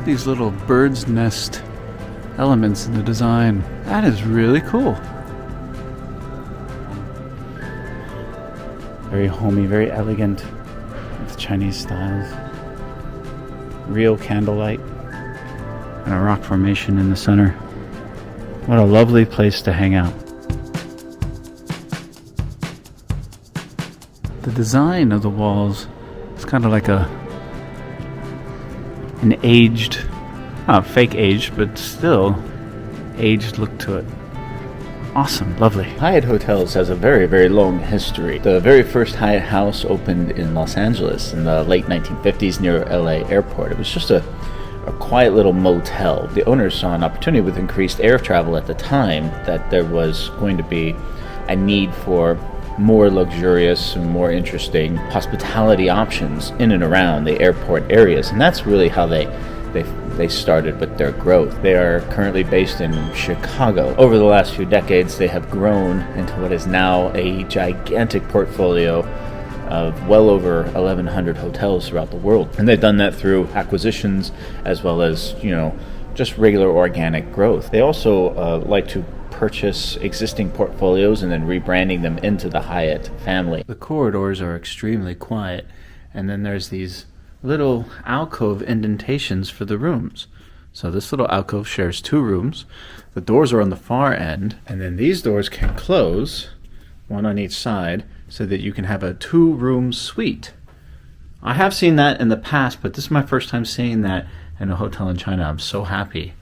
these little bird's nest elements in the design. That is really cool. Very homey, very elegant with Chinese styles. Real candlelight and a rock formation in the center. What a lovely place to hang out. The design of the walls is kind of like an aged, not fake aged, but still aged look to it. Awesome, lovely. Hyatt Hotels has a very, very long history. The very first Hyatt house opened in Los Angeles in the late 1950s near LA airport. It was just a quiet little motel. The owners saw an opportunity with increased air travel at the time that there was going to be a need for more luxurious and more interesting hospitality options in and around the airport areas. And that's really how they started with their growth. They are currently based in Chicago. Over the last few decades, they have grown into what is now a gigantic portfolio of well over 1,100 hotels throughout the world. And they've done that through acquisitions as well as, just regular organic growth. They also like to purchase existing portfolios and then rebranding them into the Hyatt family. The corridors are extremely quiet, and then there's these little alcove indentations for the rooms. So this little alcove shares 2 rooms. The doors are on the far end, and then these doors can close, one on each side, so that you can have a 2-room suite. I have seen that in the past, but this is my first time seeing that in a hotel in China. I'm so happy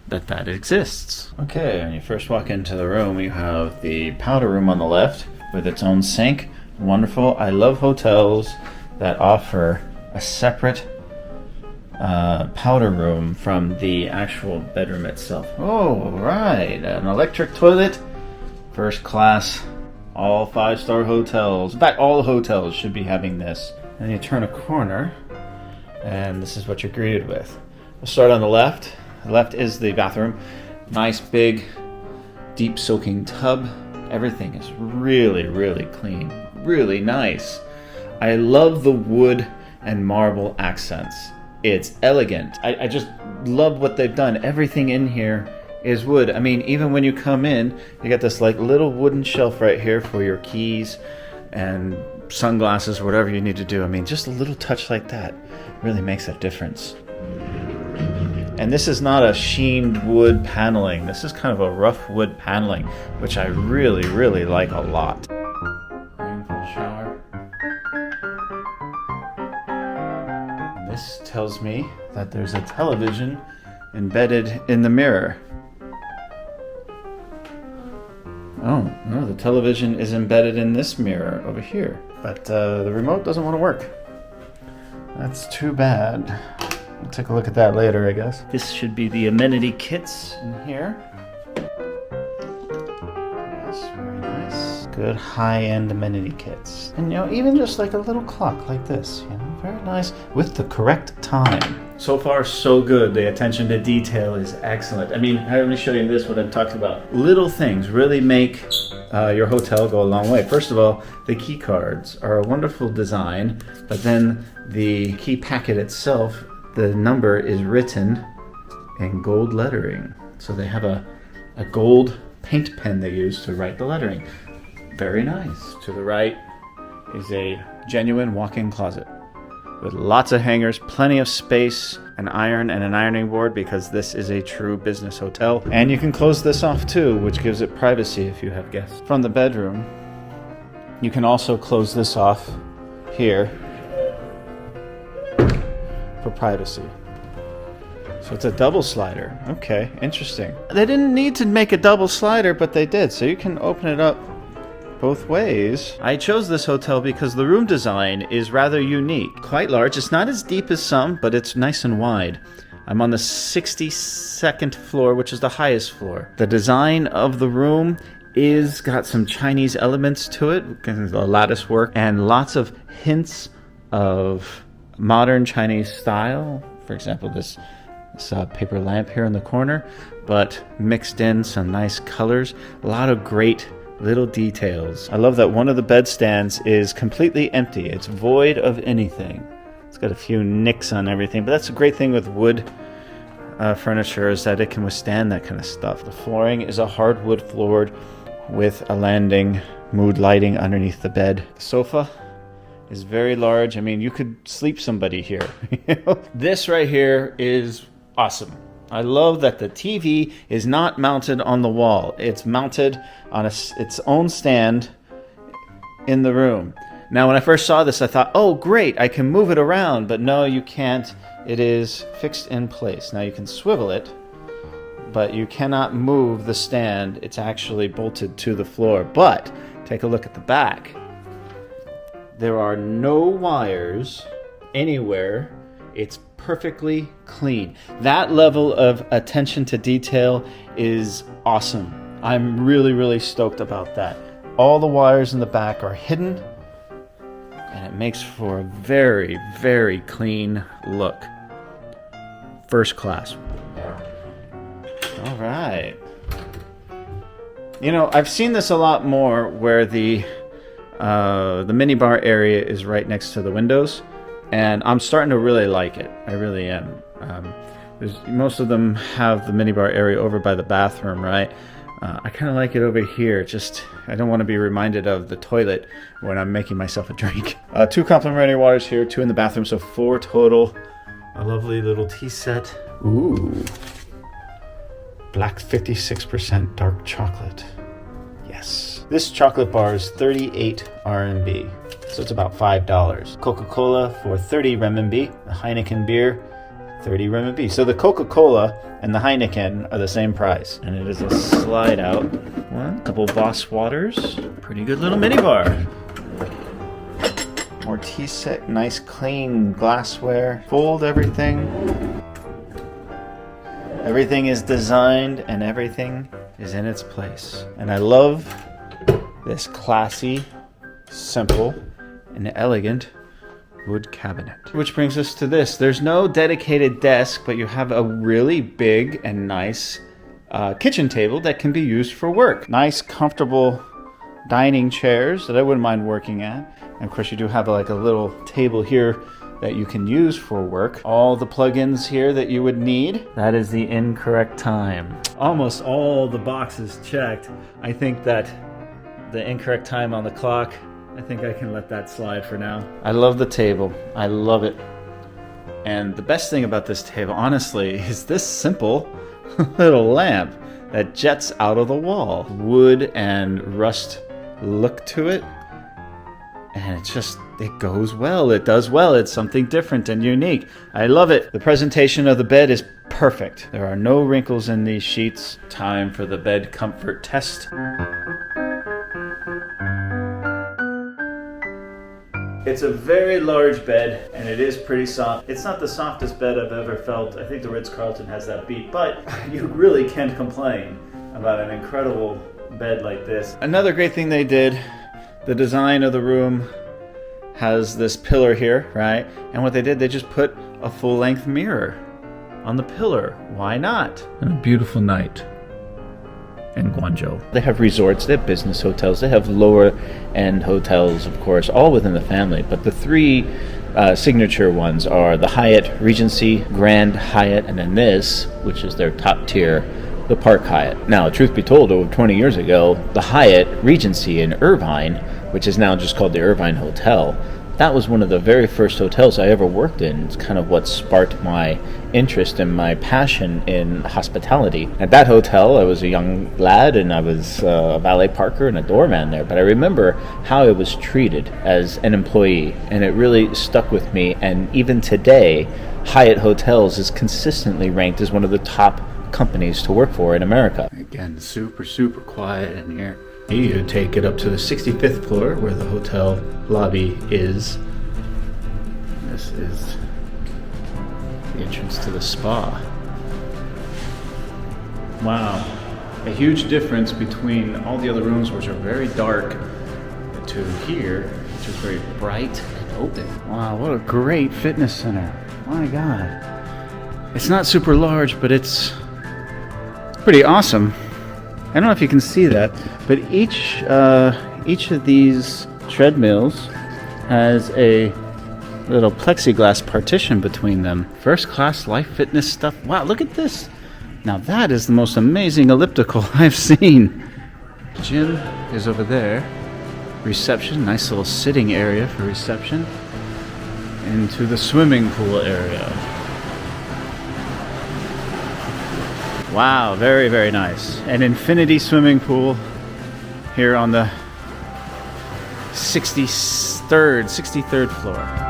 that that exists. Okay, when you first walk into the room, you have the powder room on the left with its own sink. Wonderful. I love hotels that offer a separate powder room from the actual bedroom itself. Oh, right. An electric toilet. First class. All 5-star hotels. In fact, all hotels should be having this. And you turn a corner, and this is what you're greeted with. We'll start on the left. The left is the bathroom. Nice, big, deep soaking tub. Everything is really, really clean. Really nice. I love the wood and marble accents. It's elegant. I just love what they've done. Everything in here is wood. I mean, even when you come in, you got this like little wooden shelf right here for your keys and sunglasses, whatever you need to do. I mean, just a little touch like that really makes a difference. And this is not a sheened wood paneling. This is kind of a rough wood paneling, which I really, really like a lot. Rainfall shower. This tells me that there's a television embedded in the mirror. Oh, no, the television is embedded in this mirror over here. But the remote doesn't want to work. That's too bad. We'll take a look at that later, I guess. This should be the amenity kits in here. Yes, very nice. Good high-end amenity kits. And even just like a little clock like this, very nice with the correct time. So far, so good. The attention to detail is excellent. I mean, let me show you this, what I'm talking about. Little things really make your hotel go a long way. First of all, the key cards are a wonderful design, but then the key packet itself, the number is written in gold lettering. So they have a gold paint pen they use to write the lettering. Very nice. To the right is a genuine walk-in closet with lots of hangers, plenty of space, an iron and an ironing board because this is a true business hotel. And you can close this off too, which gives it privacy if you have guests. From the bedroom, you can also close this off here for privacy. So it's a double slider. Okay, interesting. They didn't need to make a double slider, but they did. So you can open it up both ways. I chose this hotel because the room design is rather unique. Quite large. It's not as deep as some, but it's nice and wide. I'm on the 62nd floor, which is the highest floor. The design of the room is got some Chinese elements to it, the lattice work, and lots of hints of modern Chinese style. For example, this paper lamp here in the corner, but mixed in some nice colors. A lot of great little details. I love that one of the bedstands is completely empty. It's void of anything. It's got a few nicks on everything, but that's a great thing with wood furniture is that it can withstand that kind of stuff. The flooring is a hardwood floored with a landing mood lighting underneath the bed. The sofa is very large. I mean, you could sleep somebody here. This right here is awesome. I love that the TV is not mounted on the wall. It's mounted on its own stand in the room. Now, when I first saw this, I thought, oh, great, I can move it around. But no, you can't. It is fixed in place. Now, you can swivel it, but you cannot move the stand. It's actually bolted to the floor. But take a look at the back. There are no wires anywhere. It's perfectly clean. That level of attention to detail is awesome. I'm really, really stoked about that. All the wires in the back are hidden, and it makes for a very, very clean look. First class. All right. You know, I've seen this a lot more where the minibar area is right next to the windows, and I'm starting to really like it. I really am. Most of them have the minibar area over by the bathroom, right? I kind of like it over here. Just, I don't want to be reminded of the toilet when I'm making myself a drink. 2 complimentary waters here, 2 in the bathroom, so 4 total. A lovely little tea set. Ooh. Black 56% dark chocolate. Yes. This chocolate bar is 38 RMB, so it's about $5. Coca-Cola for 30 renminbi. The Heineken beer, 30 renminbi. So the Coca-Cola and the Heineken are the same price. And it is a slide out. One, couple Voss waters. Pretty good little mini bar. More tea set, nice clean glassware. Fold everything. Everything is designed and everything is in its place. And I love this classy, simple, and elegant wood cabinet. Which brings us to this. There's no dedicated desk, but you have a really big and nice kitchen table that can be used for work. Nice, comfortable dining chairs that I wouldn't mind working at. And of course, you do have like a little table here that you can use for work. All the plugins here that you would need. That is the incorrect time. Almost all the boxes checked. I think that the incorrect time on the clock, I think I can let that slide for now. I love the table. I love it. And the best thing about this table, honestly, is this simple little lamp that jets out of the wall. Wood and rust look to it. And it goes well. It does well. It's something different and unique. I love it. The presentation of the bed is perfect. There are no wrinkles in these sheets. Time for the bed comfort test. It's a very large bed, and it is pretty soft. It's not the softest bed I've ever felt. I think the Ritz-Carlton has that beat, but you really can't complain about an incredible bed like this. Another great thing they did, the design of the room has this pillar here, right? And what they did, they just put a full-length mirror on the pillar. Why not? And a beautiful night in Guangzhou. They have resorts, they have business hotels, they have lower-end hotels, of course, all within the family. But the 3 signature ones are the Hyatt, Regency, Grand Hyatt, and then this, which is their top tier, the Park Hyatt. Now, truth be told, over 20 years ago, the Hyatt Regency in Irvine, which is now just called the Irvine Hotel, that was one of the very first hotels I ever worked in. It's kind of what sparked my interest and my passion in hospitality. At that hotel, I was a young lad, and I was a valet parker and a doorman there. But I remember how I was treated as an employee, and it really stuck with me. And even today, Hyatt Hotels is consistently ranked as one of the top companies to work for in America. Again, super, super quiet in here. You take it up to the 65th floor where the hotel lobby is. This is the entrance to the spa. Wow. A huge difference between all the other rooms, which are very dark, to here, which is very bright and open. Wow, what a great fitness center. My God. It's not super large, but it's pretty awesome. I don't know if you can see that, but each of these treadmills has a little plexiglass partition between them. First class life fitness stuff. Wow, look at this. Now that is the most amazing elliptical I've seen. Gym is over there. Reception, nice little sitting area for reception. Into the swimming pool area. Wow, very, very nice. An infinity swimming pool here on the 63rd floor.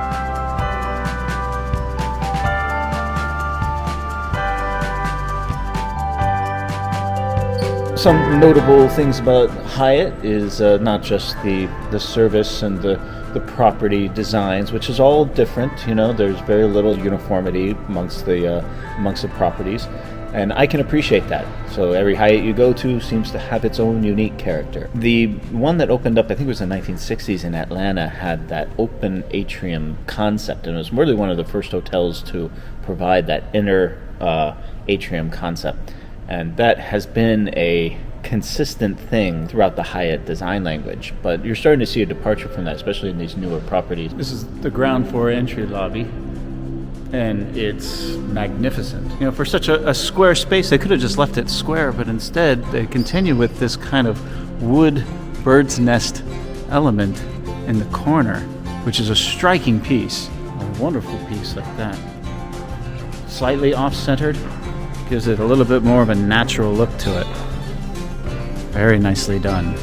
Some notable things about Hyatt is not just the service and the property designs, which is all different. You know, there's very little uniformity amongst the properties, and I can appreciate that. So every Hyatt you go to seems to have its own unique character. The one that opened up, I think it was in the 1960s in Atlanta, had that open atrium concept, and it was really one of the first hotels to provide that inner atrium concept. And that has been a consistent thing throughout the Hyatt design language. But you're starting to see a departure from that, especially in these newer properties. This is the ground floor entry lobby, and it's magnificent. You know, for such a square space, they could have just left it square, but instead they continue with this kind of wood bird's nest element in the corner, which is a striking piece. A wonderful piece like that. Slightly off-centered. Gives it a little bit more of a natural look to it. Very nicely done.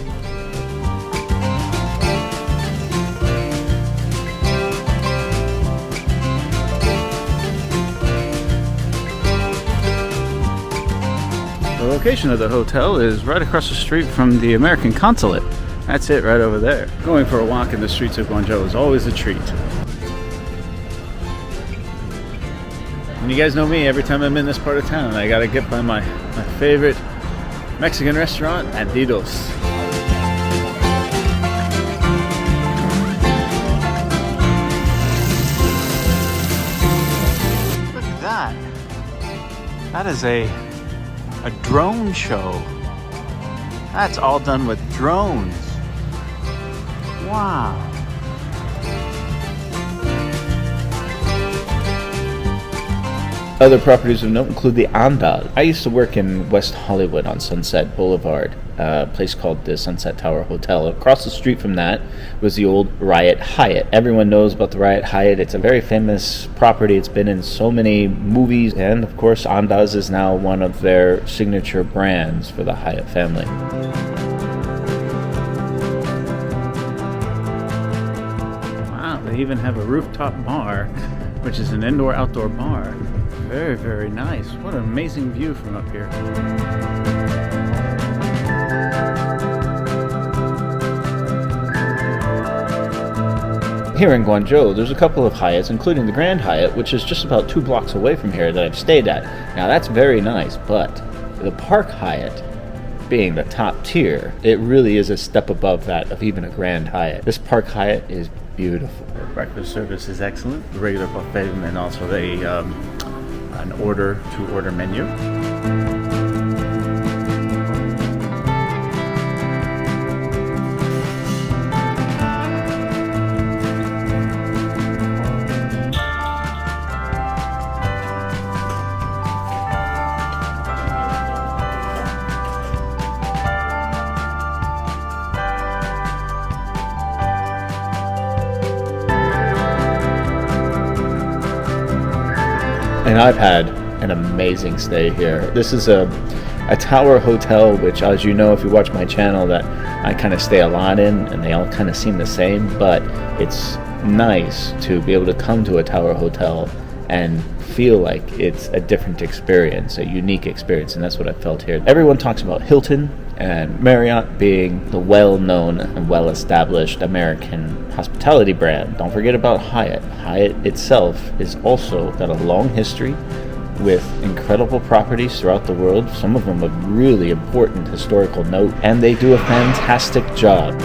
The location of the hotel is right across the street from the American consulate. That's it right over there. Going for a walk in the streets of Guangzhou is always a treat. And you guys know me, every time I'm in this part of town, I gotta get by my favorite Mexican restaurant, Andidos. Look at that. That is a drone show. That's all done with drones. Wow. Other properties of note include the Andaz. I used to work in West Hollywood on Sunset Boulevard, a place called the Sunset Tower Hotel. Across the street from that was the old Riot Hyatt. Everyone knows about the Riot Hyatt. It's a very famous property. It's been in so many movies, and of course Andaz is now one of their signature brands for the Hyatt family. Wow, they even have a rooftop bar, which is an indoor-outdoor bar. Very, very nice. What an amazing view from up here. Here in Guangzhou, there's a couple of Hyatts, including the Grand Hyatt, which is just about 2 blocks away from here that I've stayed at. Now that's very nice, but the Park Hyatt, being the top tier, it really is a step above that of even a Grand Hyatt. This Park Hyatt is beautiful. The breakfast service is excellent. The regular buffet, and then also an order-to-order menu. And I've had an amazing stay here. This is a tower hotel, which, as you know, if you watch my channel, that I kind of stay a lot in, and they all kind of seem the same, but it's nice to be able to come to a tower hotel and feel like it's a different experience, a unique experience, and that's what I felt here. Everyone talks about Hilton and Marriott being the well-known and well-established American hospitality brand. Don't forget about Hyatt. Hyatt itself is also got a long history with incredible properties throughout the world, some of them of really important historical note, and they do a fantastic job.